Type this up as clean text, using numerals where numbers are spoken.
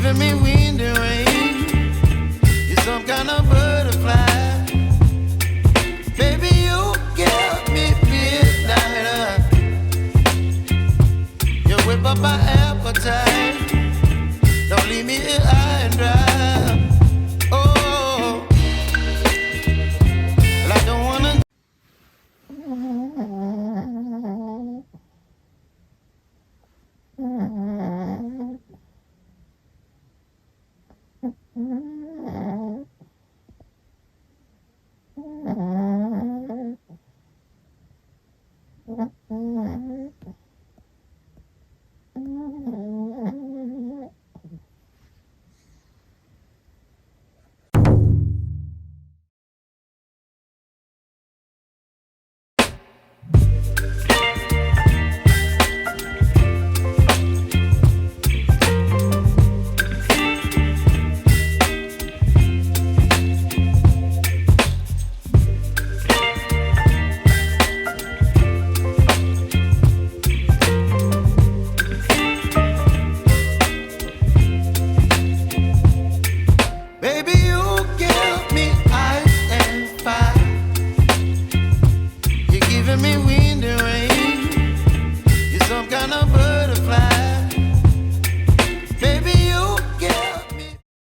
giving me wind and rain. You're some kind of butterfly. Baby, you give me midnight. You whip up my appetite. Don't leave me here high and dry. Oh, well, I don't wanna. Mm-hmm.